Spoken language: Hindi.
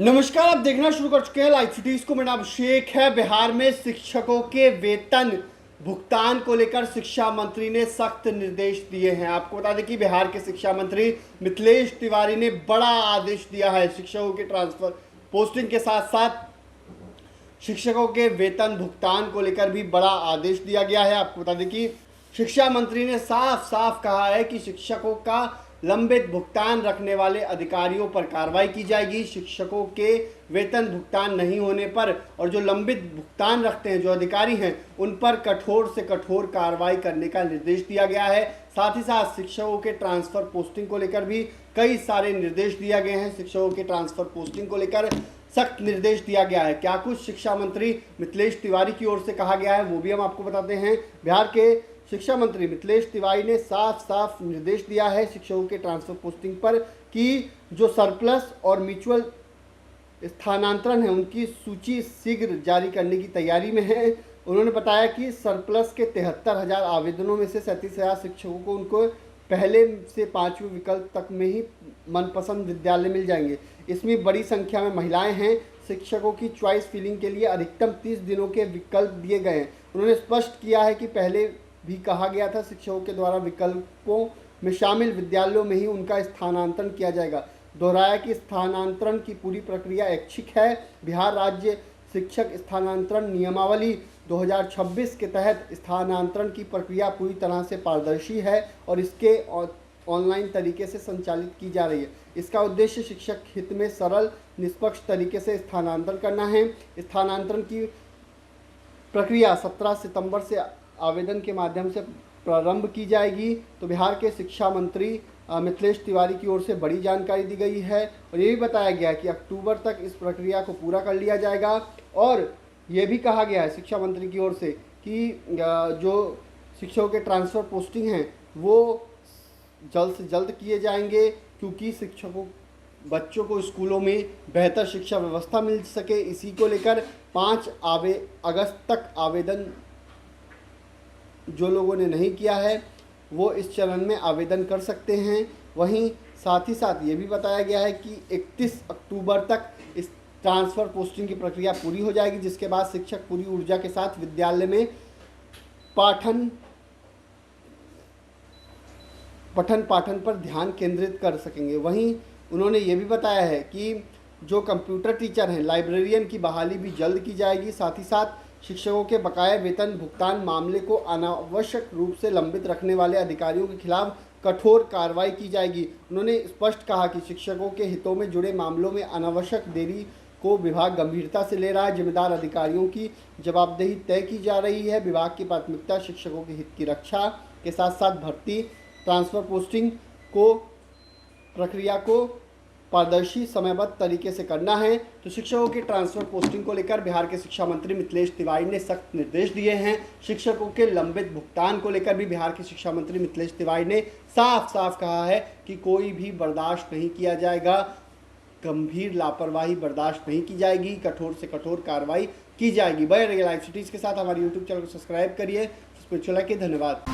नमस्कार, आप देखना शुरू कर चुके हैं लाइव सिटीज को। मेरा नाम अभिषेक है। बिहार में शिक्षकों के वेतन भुगतान को लेकर शिक्षा मंत्री ने सख्त निर्देश दिए हैं। आपको बता दें कि बिहार के शिक्षा मंत्री मिथिलेश तिवारी ने बड़ा आदेश दिया है। शिक्षकों के ट्रांसफर पोस्टिंग के साथ साथ शिक्षकों के वेतन भुगतान को लेकर भी बड़ा आदेश दिया गया है। आपको बता दें कि शिक्षा मंत्री ने साफ साफ कहा है कि शिक्षकों का लंबित भुगतान रखने वाले अधिकारियों पर कार्रवाई की जाएगी। शिक्षकों के वेतन भुगतान नहीं होने पर और जो लंबित भुगतान रखते हैं, जो अधिकारी हैं, उन पर कठोर से कठोर कार्रवाई करने का निर्देश दिया गया है। साथ ही साथ शिक्षकों के ट्रांसफर पोस्टिंग को लेकर भी कई सारे निर्देश दिए गए हैं। शिक्षकों के ट्रांसफर पोस्टिंग को लेकर सख्त निर्देश दिया गया है। क्या कुछ शिक्षा मंत्री मिथिलेश तिवारी की ओर से कहा गया है, वो भी हम आपको बताते हैं। बिहार के शिक्षा मंत्री मिथिलेश तिवारी ने साफ साफ निर्देश दिया है शिक्षकों के ट्रांसफर पोस्टिंग पर कि जो सरप्लस और म्यूचुअल स्थानांतरण है, उनकी सूची शीघ्र जारी करने की तैयारी में है। उन्होंने बताया कि सरप्लस के 73,000 आवेदनों में से 37,000 शिक्षकों को उनको पहले से 5वें विकल्प तक में ही मनपसंद विद्यालय मिल जाएंगे। इसमें बड़ी संख्या में महिलाएं हैं। शिक्षकों की चॉइस फिलिंग के लिए अधिकतम 30 दिनों के विकल्प दिए गए हैं। उन्होंने स्पष्ट किया है कि पहले भी कहा गया था शिक्षकों के द्वारा विकल्पों में शामिल विद्यालयों में ही उनका स्थानांतरण किया जाएगा। दोहराया कि स्थानांतरण की पूरी प्रक्रिया ऐच्छिक है। बिहार राज्य शिक्षक स्थानांतरण नियमावली 2026 के तहत स्थानांतरण की प्रक्रिया पूरी तरह से पारदर्शी है और इसके ऑनलाइन तरीके से संचालित की जा रही है। इसका उद्देश्य शिक्षक हित में सरल निष्पक्ष तरीके से स्थानांतरण करना है। स्थानांतरण की प्रक्रिया 17 सितंबर से आवेदन के माध्यम से प्रारंभ की जाएगी। तो बिहार के शिक्षा मंत्री मिथिलेश तिवारी की ओर से बड़ी जानकारी दी गई है और ये भी बताया गया कि अक्टूबर तक इस प्रक्रिया को पूरा कर लिया जाएगा। और ये भी कहा गया है शिक्षा मंत्री की ओर से कि जो शिक्षकों के ट्रांसफ़र पोस्टिंग हैं वो जल्द से जल्द किए जाएंगे, क्योंकि शिक्षकों बच्चों को स्कूलों में बेहतर शिक्षा व्यवस्था मिल सके। इसी को लेकर 5 अगस्त तक आवेदन जो लोगों ने नहीं किया है वो इस चरण में आवेदन कर सकते हैं। वहीं साथ ही साथ ये भी बताया गया है कि 31 अक्टूबर तक इस ट्रांसफ़र पोस्टिंग की प्रक्रिया पूरी हो जाएगी, जिसके बाद शिक्षक पूरी ऊर्जा के साथ विद्यालय में पठन पाठन पर ध्यान केंद्रित कर सकेंगे। वहीं उन्होंने ये भी बताया है कि जो कंप्यूटर टीचर हैं, लाइब्रेरियन की बहाली भी जल्द की जाएगी। साथ ही साथ शिक्षकों के बकाया वेतन भुगतान मामले को अनावश्यक रूप से लंबित रखने वाले अधिकारियों के खिलाफ कठोर कार्रवाई की जाएगी। उन्होंने स्पष्ट कहा कि शिक्षकों के हितों में जुड़े मामलों में अनावश्यक देरी को विभाग गंभीरता से ले रहा है। जिम्मेदार अधिकारियों की जवाबदेही तय की जा रही है। विभाग की प्राथमिकता शिक्षकों के हित की रक्षा के साथ साथ भर्ती, ट्रांसफ़र पोस्टिंग को प्रक्रिया को पारदर्शी समयबद्ध तरीके से करना है। तो शिक्षकों की ट्रांसफ़र पोस्टिंग को लेकर बिहार के शिक्षा मंत्री मिथिलेश तिवारी ने सख्त निर्देश दिए हैं। शिक्षकों के लंबित भुगतान को लेकर भी बिहार के शिक्षा मंत्री मिथिलेश तिवारी ने साफ साफ कहा है कि कोई भी बर्दाश्त नहीं किया जाएगा, गंभीर लापरवाही बर्दाश्त नहीं की जाएगी, कठोर से कठोर कार्रवाई की जाएगी। बने रहिए लाइव सिटीज़ के साथ। हमारे यूट्यूब चैनल को सब्सक्राइब करिए। धन्यवाद।